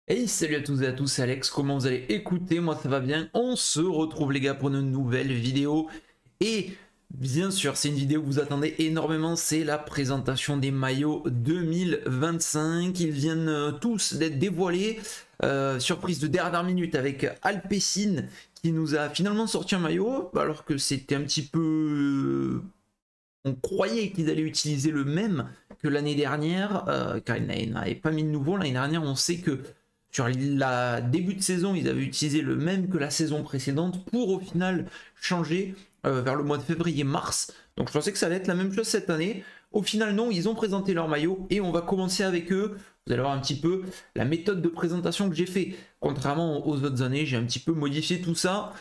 Hey, salut à tous et à tous, c'est Alex, comment vous allez? Écoutez, moi ça va bien, on se retrouve les gars pour une nouvelle vidéo. Et bien sûr, c'est une vidéo que vous attendez énormément, c'est la présentation des maillots 2025. Ils viennent tous d'être dévoilés. Surprise de dernière minute avec Alpecin qui nous a finalement sorti un maillot, alors que c'était un petit peu... On croyait qu'ils allaient utiliser le même que l'année dernière, car ils n'avaient pas mis de nouveau. L'année dernière, on sait que sur la début de saison, ils avaient utilisé le même que la saison précédente pour au final changer vers le mois de février-mars. Donc je pensais que ça allait être la même chose cette année. Au final, non, ils ont présenté leur maillot et on va commencer avec eux. Vous allez voir un petit peu la méthode de présentation que j'ai fait. Contrairement aux autres années, j'ai un petit peu modifié tout ça.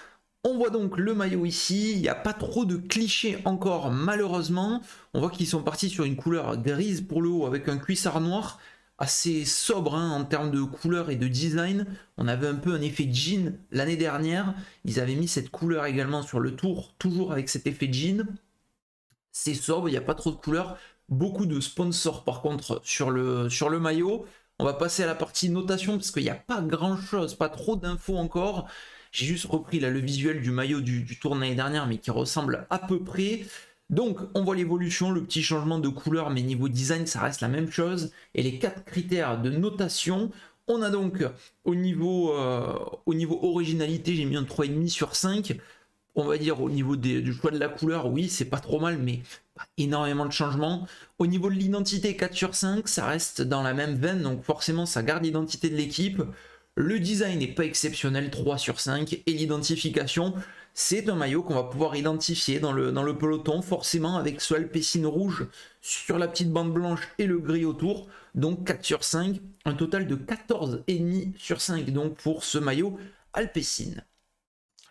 On voit donc le maillot ici, il n'y a pas trop de clichés encore malheureusement. On voit qu'ils sont partis sur une couleur grise pour le haut avec un cuissard noir assez sobre hein, en termes de couleur et de design. On avait un peu un effet jean l'année dernière. Ils avaient mis cette couleur également sur le tour, toujours avec cet effet jean. C'est sobre, il n'y a pas trop de couleurs. Beaucoup de sponsors par contre sur le maillot. On va passer à la partie notation parce qu'il n'y a pas grand chose, pas trop d'infos encore. J'ai juste repris là, le visuel du maillot du tour de l'année dernière mais qui ressemble à peu près. Donc on voit l'évolution, le petit changement de couleur, mais niveau design ça reste la même chose. Et les 4 critères de notation, on a donc au niveau originalité, j'ai mis un 3,5 sur 5. On va dire au niveau du choix de la couleur, oui c'est pas trop mal, mais pas énormément de changements. Au niveau de l'identité, 4 sur 5, ça reste dans la même veine, donc forcément ça garde l'identité de l'équipe. Le design n'est pas exceptionnel, 3 sur 5, et l'identification, c'est un maillot qu'on va pouvoir identifier dans le peloton, forcément avec ce Alpecin rouge sur la petite bande blanche et le gris autour, donc 4 sur 5, un total de 14,5 sur 5 donc pour ce maillot Alpecin.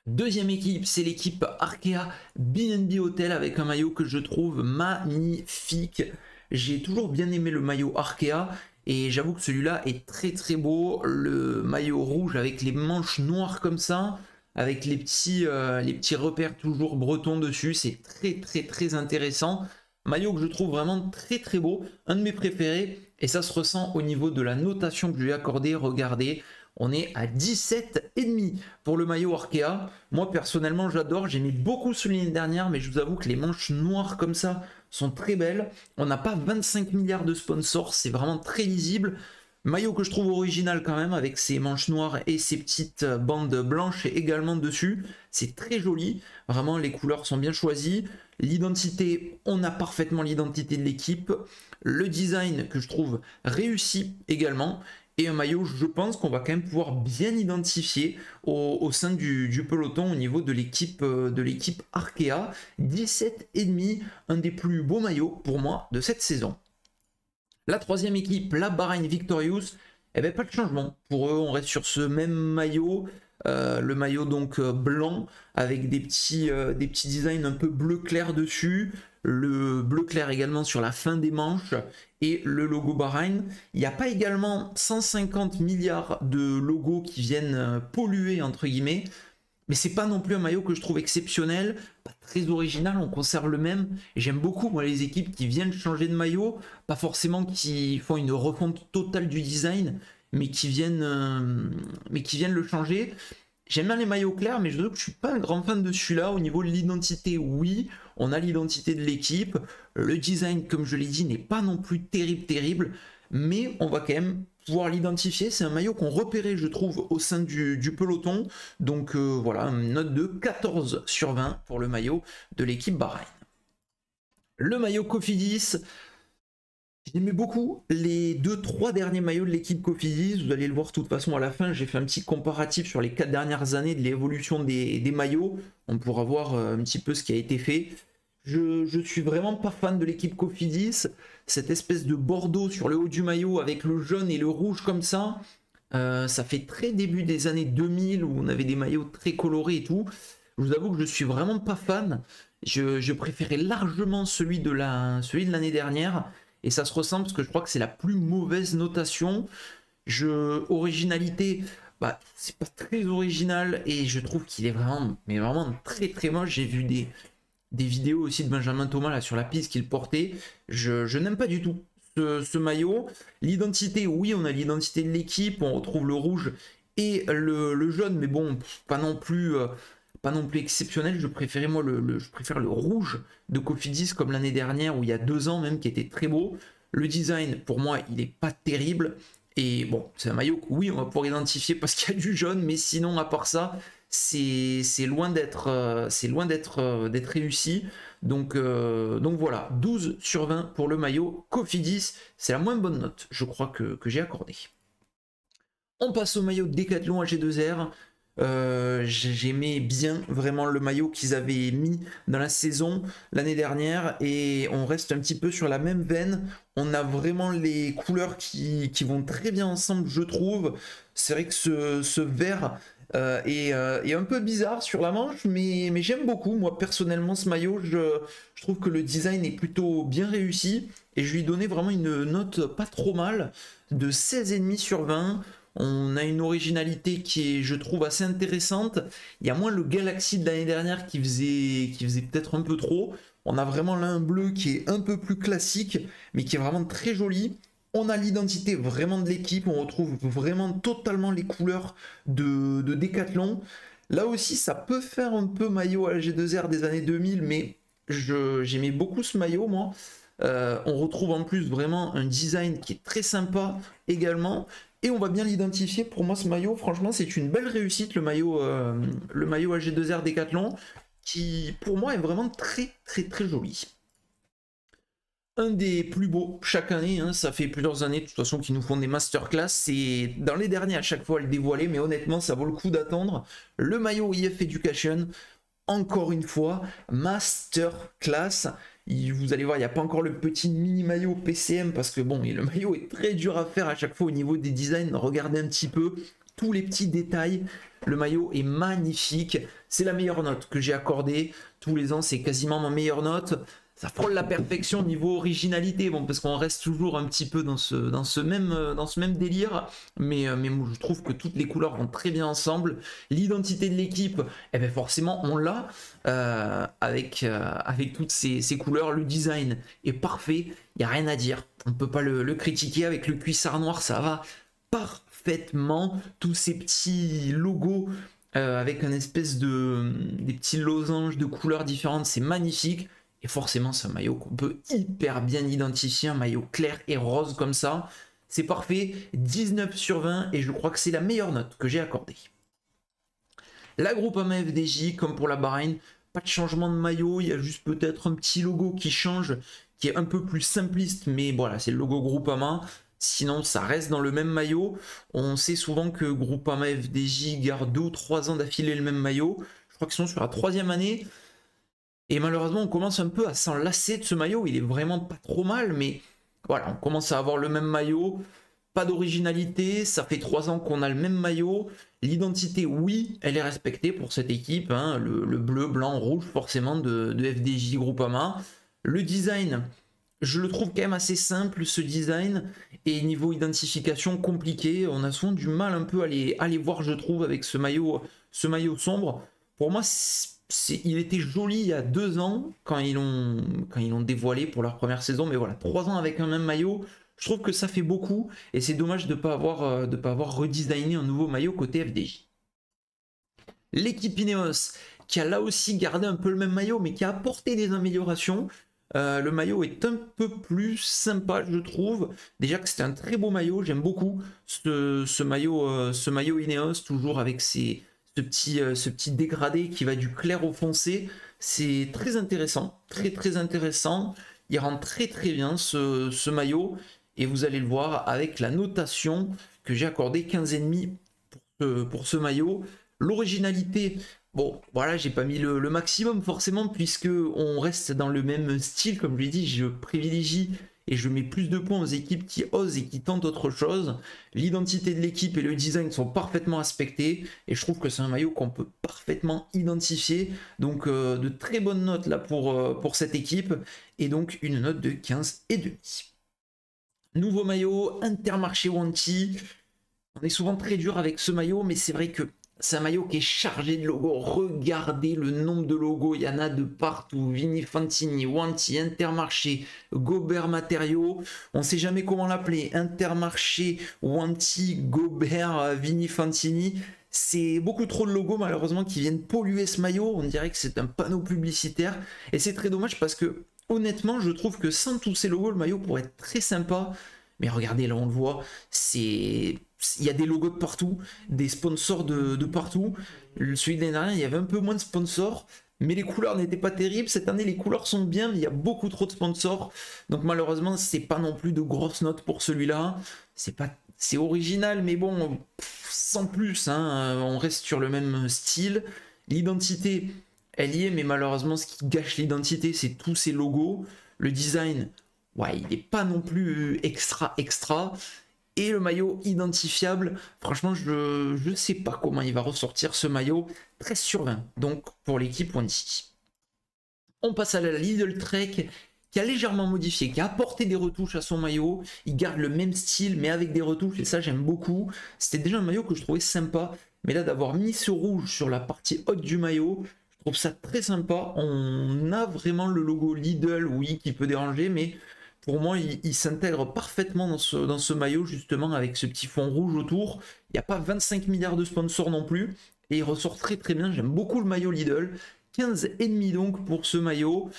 Deuxième équipe, c'est l'équipe Arkea BNB Hotel avec un maillot que je trouve magnifique. J'ai toujours bien aimé le maillot Arkea et j'avoue que celui-là est très très beau. Le maillot rouge avec les manches noires comme ça, avec les petits repères toujours bretons dessus, c'est très très très intéressant. Maillot que je trouve vraiment très très beau, un de mes préférés et ça se ressent au niveau de la notation que je lui ai accordée. Regardez, on est à 17,5 pour le maillot Arkea. Moi personnellement j'adore, j'ai mis beaucoup sous l'année dernière, mais je vous avoue que les manches noires comme ça sont très belles. On n'a pas 25 milliards de sponsors, c'est vraiment très lisible. Maillot que je trouve original quand même, avec ses manches noires et ses petites bandes blanches également dessus. C'est très joli, vraiment les couleurs sont bien choisies. L'identité, on a parfaitement l'identité de l'équipe. Le design que je trouve réussi également. Et un maillot, je pense qu'on va quand même pouvoir bien identifier au sein du peloton au niveau de l'équipe Arkea. 17,5, un des plus beaux maillots pour moi de cette saison. La troisième équipe, la Bahrain Victorious, eh bien pas de changement. Pour eux, on reste sur ce même maillot. Le maillot donc blanc avec des petits designs un peu bleu clair dessus, le bleu clair également sur la fin des manches et le logo Bahreïn. Il n'y a pas également 150 milliards de logos qui viennent polluer entre guillemets, mais c'est pas non plus un maillot que je trouve exceptionnel, pas très original, on conserve le même. Et j'aime beaucoup moi les équipes qui viennent changer de maillot, pas forcément qui font une refonte totale du design, mais qui viennent le changer. J'aime bien les maillots clairs, mais je trouve que je suis pas un grand fan de celui-là. Au niveau de l'identité, oui, on a l'identité de l'équipe. Le design, comme je l'ai dit, n'est pas non plus terrible, mais on va quand même pouvoir l'identifier. C'est un maillot qu'on repérait, je trouve, au sein du peloton. Donc voilà, une note de 14 sur 20 pour le maillot de l'équipe Bahreïn. Le maillot Cofidis, j'aimais beaucoup les 2-3 derniers maillots de l'équipe Cofidis. Vous allez le voir de toute façon à la fin. J'ai fait un petit comparatif sur les 4 dernières années de l'évolution des maillots. On pourra voir un petit peu ce qui a été fait. Je suis vraiment pas fan de l'équipe Cofidis. Cette espèce de bordeaux sur le haut du maillot avec le jaune et le rouge comme ça. Ça fait très début des années 2000 où on avait des maillots très colorés et tout. Je vous avoue que je suis vraiment pas fan. Je préférais largement celui de l'année dernière. Et ça se ressent parce que je crois que c'est la plus mauvaise notation. Originalité, bah, c'est pas très original et je trouve qu'il est vraiment, mais vraiment très très moche. J'ai vu des vidéos aussi de Benjamin Thomas là sur la piste qu'il portait. Je n'aime pas du tout ce maillot. L'identité, oui, on a l'identité de l'équipe, on retrouve le rouge et le jaune, mais bon, pas non plus exceptionnel. Je préférais moi je préfère le rouge de Cofidis comme l'année dernière, ou il y a 2 ans même, qui était très beau. Le design, pour moi, il n'est pas terrible. Et bon, c'est un maillot que oui, on va pouvoir identifier parce qu'il y a du jaune, mais sinon, à part ça, c'est loin d'être réussi. Donc voilà, 12 sur 20 pour le maillot Cofidis. C'est la moins bonne note, je crois, que j'ai accordée. On passe au maillot Decathlon AG2R. J'aimais bien vraiment le maillot qu'ils avaient mis dans la saison l'année dernière, et on reste un petit peu sur la même veine. On a vraiment les couleurs qui vont très bien ensemble, je trouve. C'est vrai que ce vert est un peu bizarre sur la manche, mais j'aime beaucoup moi personnellement ce maillot. Je trouve que le design est plutôt bien réussi, et je lui donnais vraiment une note pas trop mal de 16,5 sur 20. On a une originalité qui est, je trouve, assez intéressante. Il y a moins le Galaxy de l'année dernière qui faisait peut-être un peu trop. On a vraiment là un bleu qui est un peu plus classique, mais qui est vraiment très joli. On a l'identité vraiment de l'équipe. On retrouve vraiment totalement les couleurs de Decathlon. Là aussi, ça peut faire un peu maillot à la G2R des années 2000, mais j'aimais beaucoup ce maillot, moi. On retrouve en plus vraiment un design qui est très sympa également. Et on va bien l'identifier. Pour moi, ce maillot, franchement, c'est une belle réussite, le maillot AG2R Decathlon, qui, pour moi, est vraiment très, très, très joli. Un des plus beaux chaque année, hein, ça fait plusieurs années, de toute façon, qu'ils nous font des masterclass. C'est dans les derniers, à chaque fois, à le dévoiler, mais honnêtement, ça vaut le coup d'attendre. Le maillot IF Education, encore une fois, masterclass. Vous allez voir, il n'y a pas encore le petit mini maillot PCM parce que bon, le maillot est très dur à faire à chaque fois au niveau des designs. Regardez un petit peu tous les petits détails. Le maillot est magnifique. C'est la meilleure note que j'ai accordée. Tous les ans, c'est quasiment ma meilleure note. Ça frôle la perfection niveau originalité, bon, parce qu'on reste toujours un petit peu dans ce même délire, mais moi, je trouve que toutes les couleurs vont très bien ensemble. L'identité de l'équipe, eh ben forcément on l'a avec toutes ces couleurs. Le design est parfait, il n'y a rien à dire, on ne peut pas le critiquer. Avec le cuissard noir, ça va parfaitement. Tous ces petits logos avec une espèce des petits losanges de couleurs différentes, c'est magnifique. Et forcément, c'est un maillot qu'on peut hyper bien identifier, un maillot clair et rose comme ça. C'est parfait, 19 sur 20, et je crois que c'est la meilleure note que j'ai accordée. La Groupama FDJ, comme pour la Bahreïn, pas de changement de maillot, il y a juste peut-être un petit logo qui change, qui est un peu plus simpliste, mais voilà, c'est le logo Groupama. Sinon, ça reste dans le même maillot. On sait souvent que Groupama FDJ garde 2 ou 3 ans d'affilée le même maillot. Je crois qu'ils sont sur la 3e année. Et malheureusement, on commence un peu à s'en lasser de ce maillot. Il est vraiment pas trop mal, mais voilà, on commence à avoir le même maillot. Pas d'originalité, ça fait 3 ans qu'on a le même maillot. L'identité, oui, elle est respectée pour cette équipe, hein. Le bleu, blanc, rouge, forcément, de FDJ Groupama. Le design, je le trouve quand même assez simple, ce design. Et niveau identification, compliqué. On a souvent du mal un peu à les voir, je trouve, avec ce maillot sombre. Pour moi, il était joli il y a 2 ans quand ils l'ont dévoilé pour leur première saison, mais voilà, 3 ans avec un même maillot, je trouve que ça fait beaucoup, et c'est dommage de ne pas avoir redesigné un nouveau maillot côté FDJ. L'équipe Ineos, qui a là aussi gardé un peu le même maillot, mais qui a apporté des améliorations. Le maillot est un peu plus sympa, je trouve. Déjà que c'était un très beau maillot, j'aime beaucoup ce maillot Ineos, toujours avec ce petit dégradé qui va du clair au foncé. C'est très intéressant, très très intéressant. Il rend très très bien ce maillot, et vous allez le voir avec la notation que j'ai accordée, 15,5 pour ce maillot. L'originalité, bon voilà, j'ai pas mis le maximum forcément, puisque on reste dans le même style. Comme je l'ai dit, je privilégie et je mets plus de points aux équipes qui osent et qui tentent autre chose. L'identité de l'équipe et le design sont parfaitement respectés, et je trouve que c'est un maillot qu'on peut parfaitement identifier. Donc de très bonnes notes là pour cette équipe, et donc une note de 15,5. Nouveau maillot, Intermarché Wanty. On est souvent très dur avec ce maillot, mais c'est vrai que C'est un maillot qui est chargé de logos. Regardez le nombre de logos. Il y en a de partout. Vini Fantini, Wanty, Intermarché, Gobert Matériaux. On ne sait jamais comment l'appeler. Intermarché, Wanty, Gobert, Vini Fantini. C'est beaucoup trop de logos malheureusement qui viennent polluer ce maillot. On dirait que c'est un panneau publicitaire. Et c'est très dommage parce que honnêtement, je trouve que sans tous ces logos, le maillot pourrait être très sympa. Mais regardez, là on le voit, il y a des logos de partout, des sponsors de partout. Celui de l'année dernière, il y avait un peu moins de sponsors, mais les couleurs n'étaient pas terribles. Cette année, les couleurs sont bien, mais il y a beaucoup trop de sponsors. Donc malheureusement, c'est pas non plus de grosses notes pour celui-là. C'est original, mais bon, sans plus, hein, on reste sur le même style. L'identité, elle y est, mais malheureusement, ce qui gâche l'identité, c'est tous ces logos. Le design, ouais, il n'est pas non plus extra. Et le maillot identifiable, franchement, je ne sais pas comment il va ressortir ce maillot. 13 sur 20, donc pour l'équipe Wanty. On passe à la Lidl Trek, qui a légèrement modifié, qui a apporté des retouches à son maillot. Il garde le même style, mais avec des retouches, et ça j'aime beaucoup. C'était déjà un maillot que je trouvais sympa, mais là d'avoir mis ce rouge sur la partie haute du maillot, je trouve ça très sympa. On a vraiment le logo Lidl, oui, qui peut déranger, mais pour moi, il s'intègre parfaitement dans ce maillot, justement, avec ce petit fond rouge autour. Il n'y a pas 25 milliards de sponsors non plus, et il ressort très très bien. J'aime beaucoup le maillot Lidl. 15,5 donc pour ce maillot.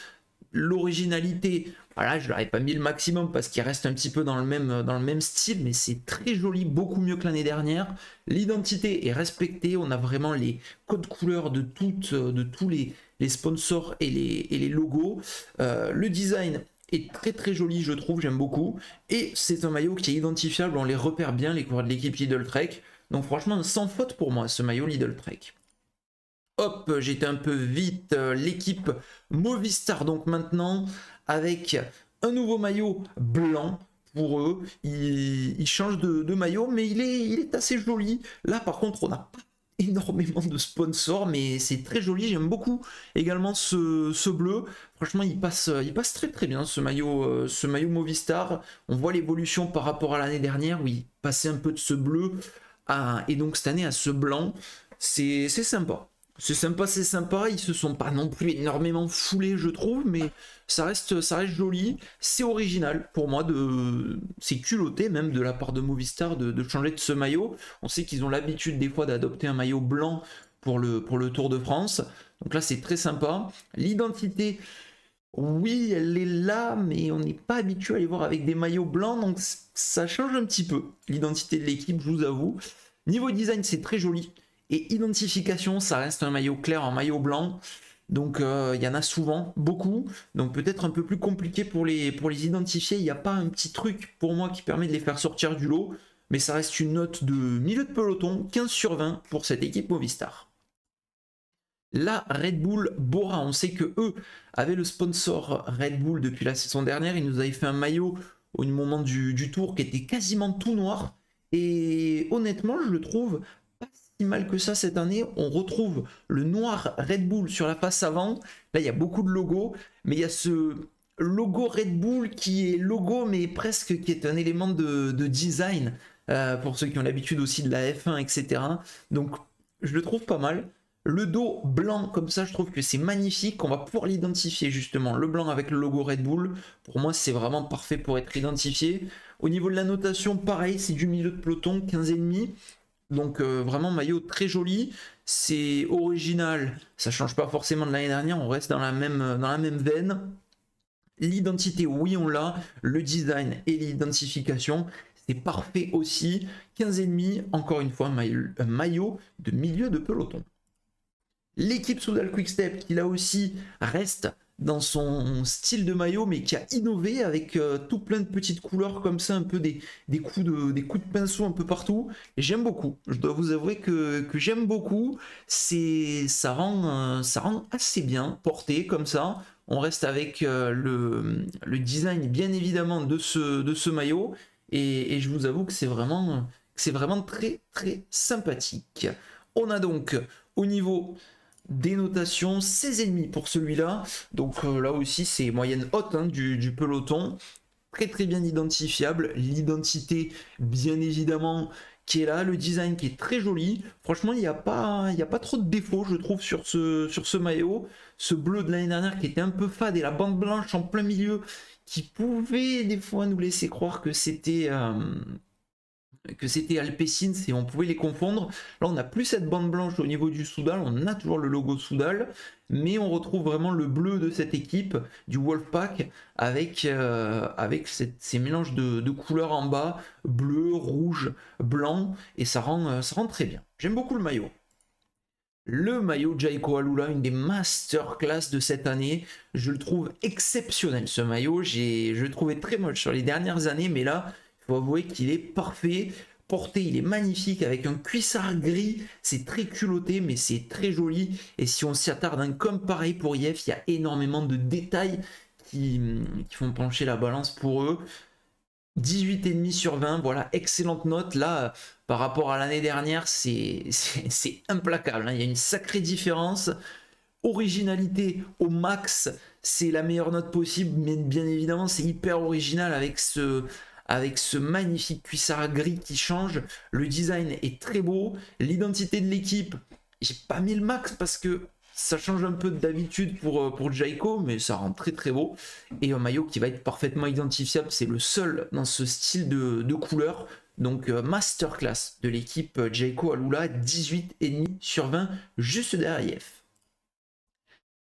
L'originalité, voilà, je ne l'aurais pas mis le maximum parce qu'il reste un petit peu dans le même style, mais c'est très joli, beaucoup mieux que l'année dernière. L'identité est respectée, on a vraiment les codes couleurs de tous les sponsors et les logos. Le design est très très joli, je trouve, j'aime beaucoup. Et c'est un maillot qui est identifiable, on les repère bien, les coureurs de l'équipe Lidl Trek. Donc franchement, sans faute pour moi, ce maillot Lidl Trek. Hop, j'étais un peu vite. L'équipe Movistar, donc maintenant, avec un nouveau maillot blanc pour eux. Ils changent de maillot, mais il est assez joli. Là, par contre, on n'a pas énormément de sponsors, mais c'est très joli. J'aime beaucoup également ce bleu. Franchement, il passe très très bien, ce maillot Movistar. On voit l'évolution par rapport à l'année dernière, où il passait un peu de ce bleu et donc cette année à ce blanc. C'est sympa. C'est sympa, ils se sont pas non plus énormément foulés, je trouve, mais ça reste joli, c'est original pour moi, c'est culotté même de la part de Movistar de changer de ce maillot. On sait qu'ils ont l'habitude des fois d'adopter un maillot blanc pour le Tour de France, donc là c'est très sympa. L'identité, oui, elle est là, mais on n'est pas habitué à les voir avec des maillots blancs, donc ça change un petit peu l'identité de l'équipe, je vous avoue. Niveau design, c'est très joli. Et identification, ça reste un maillot clair, un maillot blanc. Donc il y en a souvent, beaucoup. Donc peut-être un peu plus compliqué pour les identifier. Il n'y a pas un petit truc pour moi qui permet de les faire sortir du lot. Mais ça reste une note de milieu de peloton, 15 sur 20 pour cette équipe Movistar. La Red Bull Bora, on sait que eux avaient le sponsor Red Bull depuis la saison dernière. Ils nous avaient fait un maillot au moment du tour qui était quasiment tout noir. Et honnêtement, je le trouve mal que ça cette année. On retrouve le noir Red Bull sur la face avant. Là, il y a beaucoup de logos, mais il y a ce logo Red Bull qui est logo, mais presque qui est un élément de design pour ceux qui ont l'habitude aussi de la F1, etc. Donc, je le trouve pas mal. Le dos blanc, comme ça, je trouve que c'est magnifique. On va pouvoir l'identifier justement. Le blanc avec le logo Red Bull, pour moi, c'est vraiment parfait pour être identifié. Au niveau de la notation, pareil, c'est du milieu de peloton, 15,5. Donc vraiment maillot très joli, c'est original, ça change pas forcément de l'année dernière, on reste dans la même veine. L'identité, oui on l'a, le design et l'identification, c'est parfait aussi. 15,5, encore une fois, un maillot de milieu de peloton. L'équipe Soudal Quick-Step qui là aussi reste dans son style de maillot, mais qui a innové avec tout plein de petites couleurs comme ça, un peu des coups de pinceau un peu partout. Et j'aime beaucoup. Je dois vous avouer que j'aime beaucoup. Ça rend assez bien porté comme ça. On reste avec le design bien évidemment de ce maillot. Et je vous avoue que c'est vraiment très très sympathique. On a donc au niveau des notations, 16,5 pour celui-là. Donc là aussi, c'est moyenne haute hein, du peloton. Très très bien identifiable. L'identité, bien évidemment, qui est là, le design qui est très joli. Franchement, il n'y a pas trop de défauts, je trouve, sur ce maillot. Ce bleu de l'année dernière qui était un peu fade et la bande blanche en plein milieu qui pouvait des fois nous laisser croire que c'était Alpecin, et on pouvait les confondre. Là, on n'a plus cette bande blanche au niveau du Soudal, on a toujours le logo Soudal, mais on retrouve vraiment le bleu de cette équipe, du Wolfpack, avec ces mélanges de couleurs en bas, bleu, rouge, blanc, et ça rend très bien. J'aime beaucoup le maillot. Le maillot Jayco Alula, une des masterclass de cette année. Je le trouve exceptionnel, ce maillot. Je le trouvais très moche sur les dernières années, mais là, il faut avouer qu'il est parfait. Porté, il est magnifique avec un cuissard gris. C'est très culotté, mais c'est très joli. Et si on s'y attarde, hein, comme pareil pour IF, il y a énormément de détails qui font pencher la balance pour eux. 18,5 sur 20, voilà, excellente note. Là, par rapport à l'année dernière, c'est implacable, hein. Il y a une sacrée différence. Originalité au max, c'est la meilleure note possible, mais bien évidemment, c'est hyper original avec ce magnifique cuissard gris qui change. Le design est très beau. L'identité de l'équipe, j'ai pas mis le max parce que ça change un peu d'habitude pour Jayco, mais ça rend très très beau. Et un maillot qui va être parfaitement identifiable, c'est le seul dans ce style de couleur. Donc masterclass de l'équipe Jayco Alula, 18,5 sur 20, juste derrière IF.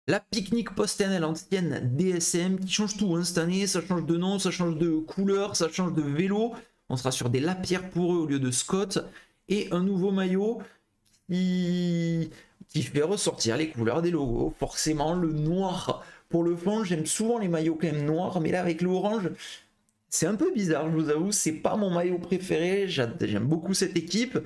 La Picnic Post-NL ancienne DSM qui change tout, hein, cette année. Ça change de nom, ça change de couleur, ça change de vélo. On sera sur des Lapierre pour eux au lieu de Scott. Et un nouveau maillot qui fait ressortir les couleurs des logos. Forcément, le noir pour le fond. J'aime souvent les maillots quand même noirs, mais là avec le orange, c'est un peu bizarre, je vous avoue. C'est pas mon maillot préféré. J'aime beaucoup cette équipe,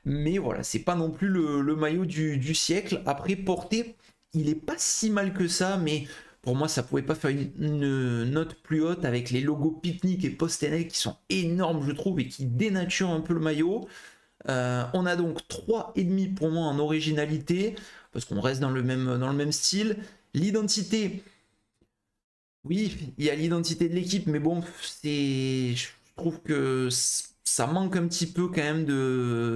mais voilà, c'est pas non plus le maillot du siècle. Après, porté, il est pas si mal que ça, mais pour moi, ça pouvait pas faire une note plus haute avec les logos Picnic et Post-NL qui sont énormes, je trouve, et qui dénaturent un peu le maillot. On a donc 3,5 pour moi en originalité, parce qu'on reste dans le même style. L'identité, oui, il y a l'identité de l'équipe, mais bon, je trouve que ça manque un petit peu quand même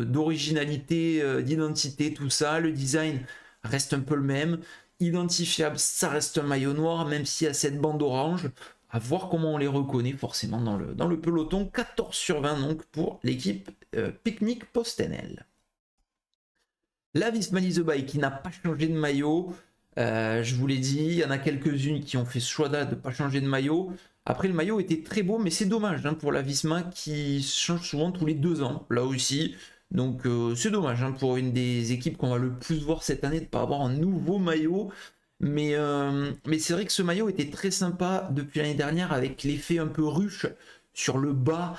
d'originalité, d'identité, tout ça. Le design reste un peu le même. Identifiable, ça reste un maillot noir, même s'il y a cette bande orange. À voir comment on les reconnaît forcément dans le peloton. 14 sur 20 donc pour l'équipe Picnic Post-NL. La Visma Lease Bike qui n'a pas changé de maillot. Je vous l'ai dit, il y en a quelques-unes qui ont fait ce choix de ne pas changer de maillot. Après, le maillot était très beau, mais c'est dommage hein, pour la Visma qui change souvent tous les 2 ans, là aussi. Donc c'est dommage hein, pour une des équipes qu'on va le plus voir cette année de ne pas avoir un nouveau maillot. Mais c'est vrai que ce maillot était très sympa depuis l'année dernière avec l'effet un peu ruche sur le bas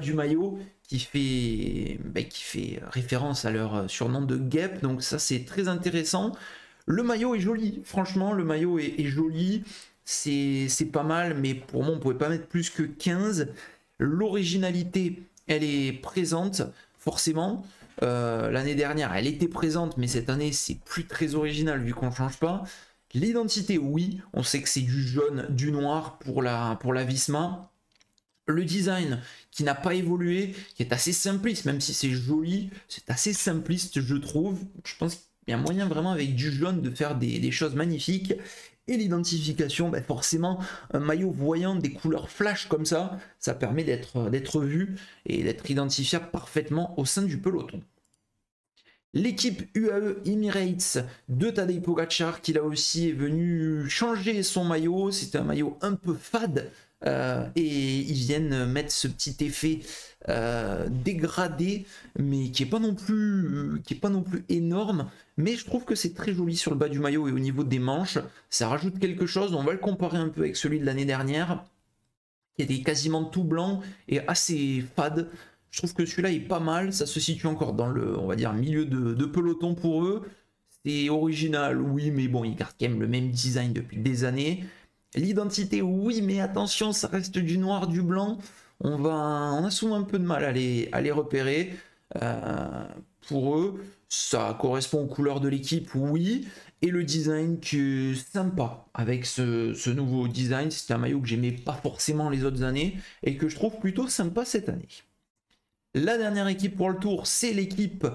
du maillot qui fait référence à leur surnom de guêpe. Donc ça c'est très intéressant. Le maillot est joli, franchement le maillot est joli. C'est pas mal, mais pour moi on pouvait pas mettre plus que 15. L'originalité elle est présente forcément. L'année dernière elle était présente, mais cette année c'est plus très original vu qu'on change pas. L'identité oui, on sait que c'est du jaune, du noir pour la Visma. Le design qui n'a pas évolué, qui est assez simpliste, même si c'est joli, c'est assez simpliste je trouve. Je pense qu'il y a moyen vraiment avec du jaune de faire des choses magnifiques. Et l'identification, ben forcément, un maillot voyant des couleurs flash comme ça permet d'être vu et d'être identifiable parfaitement au sein du peloton. L'équipe UAE Emirates de Tadej Pogačar qui là aussi est venu changer son maillot. C'était un maillot un peu fade et ils viennent mettre ce petit effet dégradé, mais qui est pas non plus énorme. Mais je trouve que c'est très joli sur le bas du maillot et au niveau des manches. Ça rajoute quelque chose. On va le comparer un peu avec celui de l'année dernière, qui était quasiment tout blanc et assez fade. Je trouve que celui-là est pas mal. Ça se situe encore dans le, on va dire, milieu de peloton pour eux. C'est original, oui, mais bon, ils gardent quand même le même design depuis des années. L'identité, oui, mais attention, ça reste du noir, du blanc. On a souvent un peu de mal à les repérer. Pour eux, ça correspond aux couleurs de l'équipe, oui. Et le design qui est sympa avec ce nouveau design. C'est un maillot que j'aimais pas forcément les autres années et que je trouve plutôt sympa cette année. La dernière équipe pour le tour, c'est l'équipe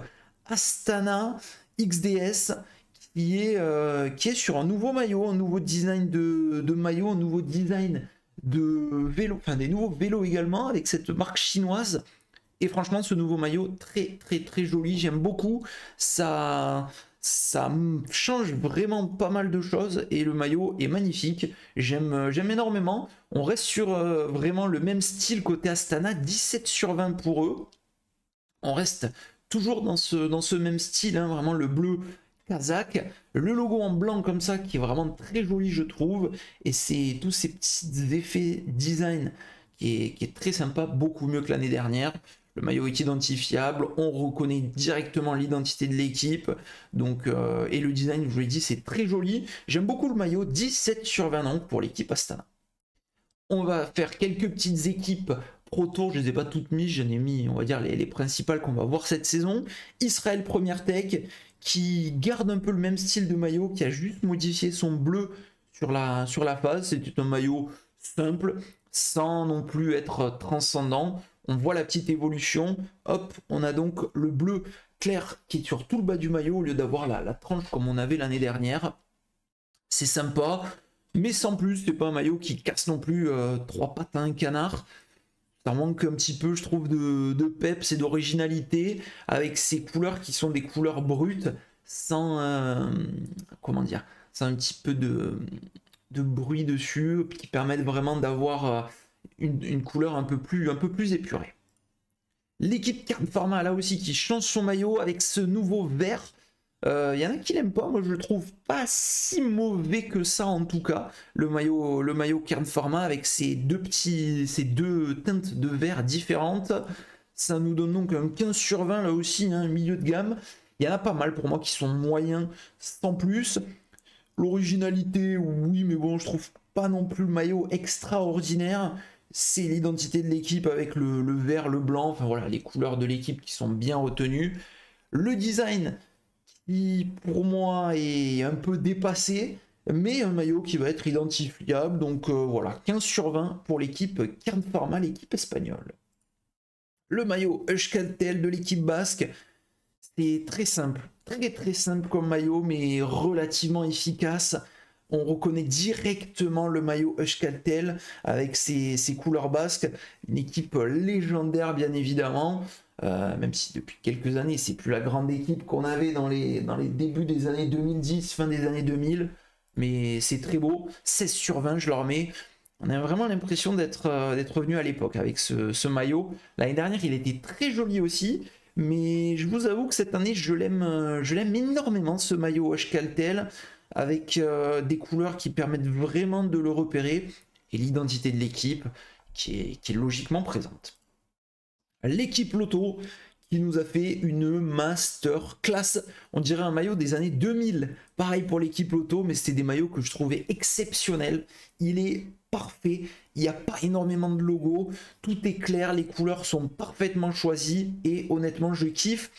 Astana XDS qui est sur un nouveau maillot, un nouveau design de maillot, un nouveau design de vélo, enfin des nouveaux vélos également avec cette marque chinoise. Et franchement, ce nouveau maillot, très joli, j'aime beaucoup. Ça change vraiment pas mal de choses et le maillot est magnifique. J'aime énormément. On reste sur vraiment le même style côté Astana, 17 sur 20 pour eux. On reste toujours dans ce même style, hein, vraiment le bleu kazakh. Le logo en blanc comme ça qui est vraiment très joli je trouve. Et c'est tous ces petits effets design qui est très sympa, beaucoup mieux que l'année dernière. Le maillot est identifiable, on reconnaît directement l'identité de l'équipe. Donc, et le design, je vous l'ai dit, c'est très joli. J'aime beaucoup le maillot, 17 sur 20 donc pour l'équipe Astana. On va faire quelques petites équipes Pro Tour, je ne les ai pas toutes mises, j'en ai mis, on va dire, les principales qu'on va voir cette saison. Israël Première Tech, qui garde un peu le même style de maillot, qui a juste modifié son bleu sur la face. C'est un maillot simple, sans non plus être transcendant. On voit la petite évolution. Hop, on a donc le bleu clair qui est sur tout le bas du maillot au lieu d'avoir la tranche comme on avait l'année dernière. C'est sympa, mais sans plus. C'est pas un maillot qui casse non plus trois pattes à un canard. Ça manque un petit peu, je trouve, de peps et d'originalité avec ces couleurs qui sont des couleurs brutes sans, comment dire, sans un petit peu de bruit dessus qui permettent vraiment d'avoir une couleur un peu plus épurée. L'équipe Card Pharma là aussi qui change son maillot avec ce nouveau vert. Il y en a qui l'aiment pas, moi je le trouve pas si mauvais que ça en tout cas. Le maillot Card Pharma avec ces deux teintes de vert différentes. Ça nous donne donc un 15 sur 20 là aussi, hein, milieu de gamme. Il y en a pas mal pour moi qui sont moyens sans plus. L'originalité, oui, mais bon, je trouve pas non plus le maillot extraordinaire. C'est l'identité de l'équipe avec le vert, le blanc, enfin voilà, les couleurs de l'équipe qui sont bien retenues. Le design qui, pour moi, est un peu dépassé, mais un maillot qui va être identifiable. Donc voilà, 15 sur 20 pour l'équipe Card Pharma, l'équipe espagnole. Le maillot Euskaltel de l'équipe basque, c'est très simple, très simple comme maillot, mais relativement efficace. On reconnaît directement le maillot Euskaltel avec ses couleurs basques. Une équipe légendaire, bien évidemment. Même si depuis quelques années, c'est plus la grande équipe qu'on avait dans les débuts des années 2010, fin des années 2000. Mais c'est très beau. 16 sur 20, je leur mets. On a vraiment l'impression d'être revenu à l'époque avec ce maillot. L'année dernière, il était très joli aussi. Mais je vous avoue que cette année, je l'aime énormément, ce maillot Euskaltel, avec des couleurs qui permettent vraiment de le repérer, et l'identité de l'équipe qui est logiquement présente. L'équipe Lotto qui nous a fait une masterclass, on dirait un maillot des années 2000. Pareil pour l'équipe Lotto, mais c'était des maillots que je trouvais exceptionnels. Il est parfait, il n'y a pas énormément de logos, tout est clair, les couleurs sont parfaitement choisies et honnêtement je kiffe.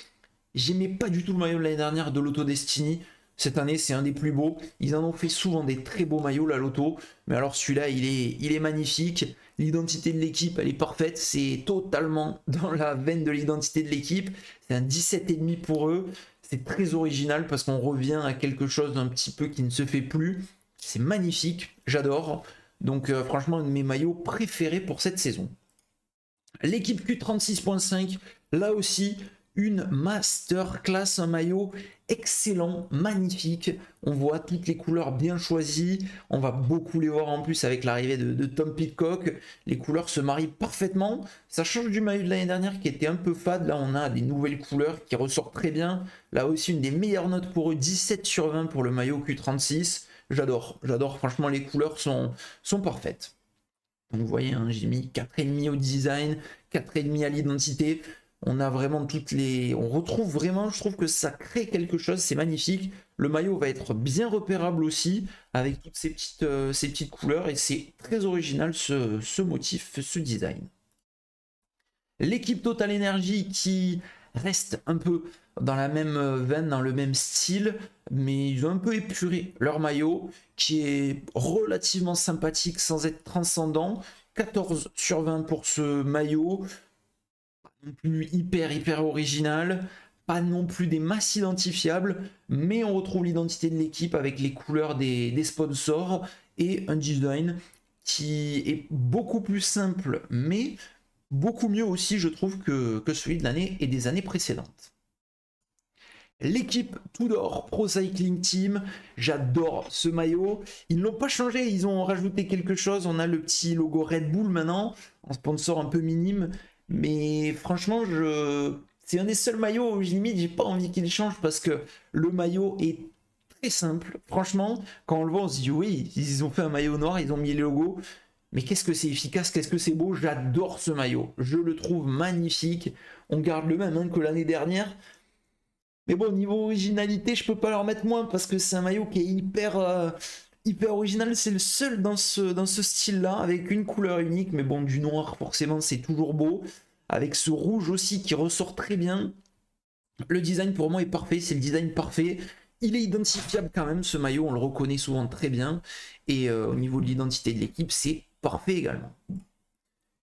J'aimais pas du tout le maillot de l'année dernière de Lotto Destiny. Cette année, c'est un des plus beaux. Ils en ont fait souvent des très beaux maillots, la Lotto. Mais alors celui-là, il est magnifique. L'identité de l'équipe, elle est parfaite. C'est totalement dans la veine de l'identité de l'équipe. C'est un 17,5 pour eux. C'est très original parce qu'on revient à quelque chose d'un petit peu qui ne se fait plus. C'est magnifique, j'adore. Donc franchement, un de mes maillots préférés pour cette saison. L'équipe Q36.5, là aussi, une masterclass, un maillot excellent, magnifique. On voit toutes les couleurs bien choisies. On va beaucoup les voir en plus avec l'arrivée de Tom Pidcock. Les couleurs se marient parfaitement. Ça change du maillot de l'année dernière qui était un peu fade. Là, on a des nouvelles couleurs qui ressortent très bien. Là aussi, une des meilleures notes pour eux, 17 sur 20 pour le maillot Q36. J'adore, franchement, les couleurs sont parfaites. Donc, vous voyez, hein, j'ai mis 4,5 au design, 4,5 à l'identité. On a vraiment toutes les... On retrouve vraiment, je trouve que ça crée quelque chose, c'est magnifique. Le maillot va être bien repérable aussi, avec toutes ces petites couleurs, et c'est très original ce motif, ce design. L'équipe Total Energy qui reste un peu dans la même veine, dans le même style, mais ils ont un peu épuré leur maillot, qui est relativement sympathique sans être transcendant. 14 sur 20 pour ce maillot. non plus hyper original, pas non plus des masses identifiables, mais on retrouve l'identité de l'équipe avec les couleurs des sponsors et un design qui est beaucoup plus simple, mais beaucoup mieux aussi, je trouve, que celui de l'année et des années précédentes. L'équipe Tudor Pro Cycling Team, j'adore ce maillot. Ils ne l'ont pas changé, ils ont rajouté quelque chose. On a le petit logo Red Bull maintenant, en sponsor un peu minime. Mais franchement, c'est un des seuls maillots où limite, j'ai pas envie qu'il change parce que le maillot est très simple. Franchement, quand on le voit, on se dit oui, ils ont fait un maillot noir, ils ont mis les logos. Mais qu'est-ce que c'est efficace, qu'est-ce que c'est beau, j'adore ce maillot. Je le trouve magnifique. On garde le même hein, que l'année dernière. Mais bon, niveau originalité, je peux pas leur mettre moins parce que c'est un maillot qui est hyper original. C'est le seul dans ce style-là, avec une couleur unique. Mais bon, du noir, forcément, c'est toujours beau. Avec ce rouge aussi qui ressort très bien. Le design, pour moi, est parfait. C'est le design parfait. Il est identifiable quand même, ce maillot. On le reconnaît souvent très bien. Et au niveau de l'identité de l'équipe, c'est parfait également.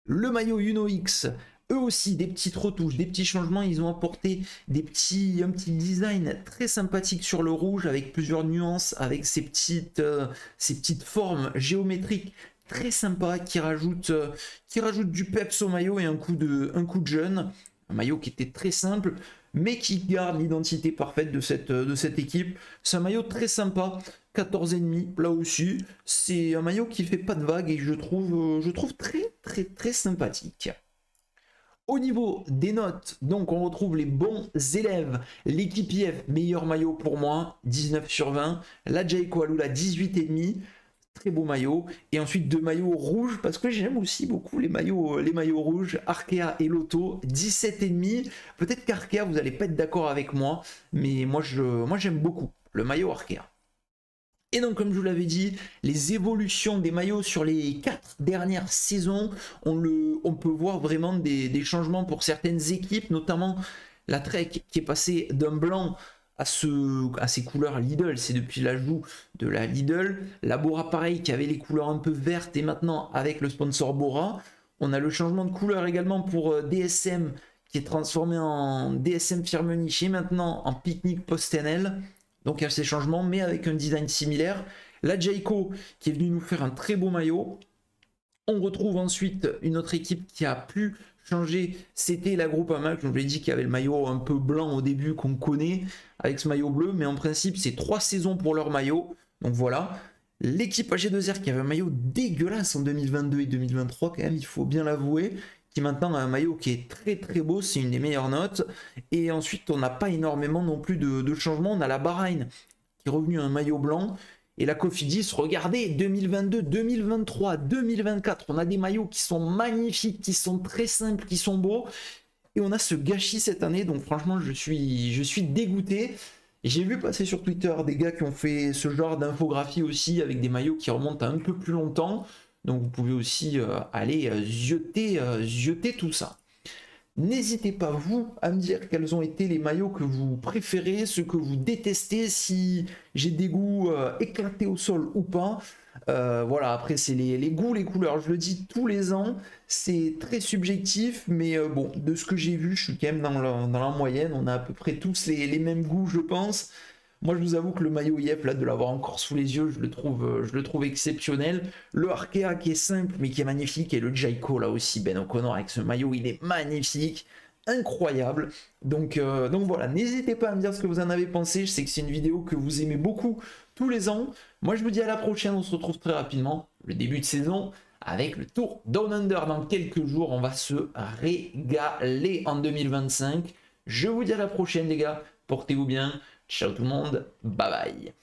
Le maillot Uno X. Eux aussi, des petites retouches, des petits changements. Ils ont apporté un petit design très sympathique sur le rouge avec plusieurs nuances, avec ces petites formes géométriques très sympas qui rajoutent du peps au maillot et un coup de jeune. Un maillot qui était très simple, mais qui garde l'identité parfaite de cette équipe. C'est un maillot très sympa. 14,5 là aussi. C'est un maillot qui fait pas de vagues et je trouve très sympathique. Au niveau des notes, donc on retrouve les bons élèves. L'équipe IF, meilleur maillot pour moi, 19 sur 20. La Jayco Alula, 18,5. Très beau maillot. Et ensuite deux maillots rouges, parce que j'aime aussi beaucoup les maillots rouges. Arkea et Lotto, 17,5. Peut-être qu'Arkea, vous n'allez pas être d'accord avec moi, mais moi j'aime beaucoup le maillot Arkea. Et donc, comme je vous l'avais dit, les évolutions des maillots sur les 4 dernières saisons, on peut voir vraiment des changements pour certaines équipes, notamment la Trek qui est passée d'un blanc à ces couleurs Lidl, c'est depuis l'ajout de la Lidl. La Bora pareil qui avait les couleurs un peu vertes et maintenant avec le sponsor Bora. On a le changement de couleur également pour DSM qui est transformé en DSM Firmenich et maintenant en Picnic Postenel. Donc il y a ces changements, mais avec un design similaire. La Jayco qui est venue nous faire un très beau maillot. On retrouve ensuite une autre équipe qui a pu changer. C'était la Groupama, comme je l'ai dit, qui avait le maillot un peu blanc au début qu'on connaît, avec ce maillot bleu. Mais en principe, c'est 3 saisons pour leur maillot. Donc voilà. L'équipe AG2R qui avait un maillot dégueulasse en 2022 et 2023, quand même, il faut bien l'avouer. Qui maintenant a un maillot qui est très beau, c'est une des meilleures notes. Et ensuite, on n'a pas énormément non plus de changements. On a la Bahreïn qui est revenue à un maillot blanc. Et la Cofidis, regardez, 2022, 2023, 2024, on a des maillots qui sont magnifiques, qui sont très simples, qui sont beaux. Et on a ce gâchis cette année, donc franchement, je suis dégoûté. J'ai vu passer sur Twitter des gars qui ont fait ce genre d'infographie aussi, avec des maillots qui remontent à un peu plus longtemps. Donc vous pouvez aussi aller zioter tout ça. N'hésitez pas, vous, à me dire quels ont été les maillots que vous préférez, ceux que vous détestez, si j'ai des goûts éclatés au sol ou pas. Voilà, après, c'est les goûts, les couleurs. Je le dis tous les ans, c'est très subjectif, mais bon, de ce que j'ai vu, je suis quand même dans la moyenne. On a à peu près tous les mêmes goûts, je pense. Moi, je vous avoue que le maillot IF, là, de l'avoir encore sous les yeux, je le trouve exceptionnel. Le Arkea qui est simple, mais qui est magnifique. Et le Jayco, là aussi, Ben O'Connor, avec ce maillot, il est magnifique. Incroyable. Donc voilà, n'hésitez pas à me dire ce que vous en avez pensé. Je sais que c'est une vidéo que vous aimez beaucoup tous les ans. Moi, je vous dis à la prochaine. On se retrouve très rapidement, le début de saison, avec le Tour Down Under dans quelques jours. On va se régaler en 2025. Je vous dis à la prochaine, les gars. Portez-vous bien. Ciao tout le monde, bye bye.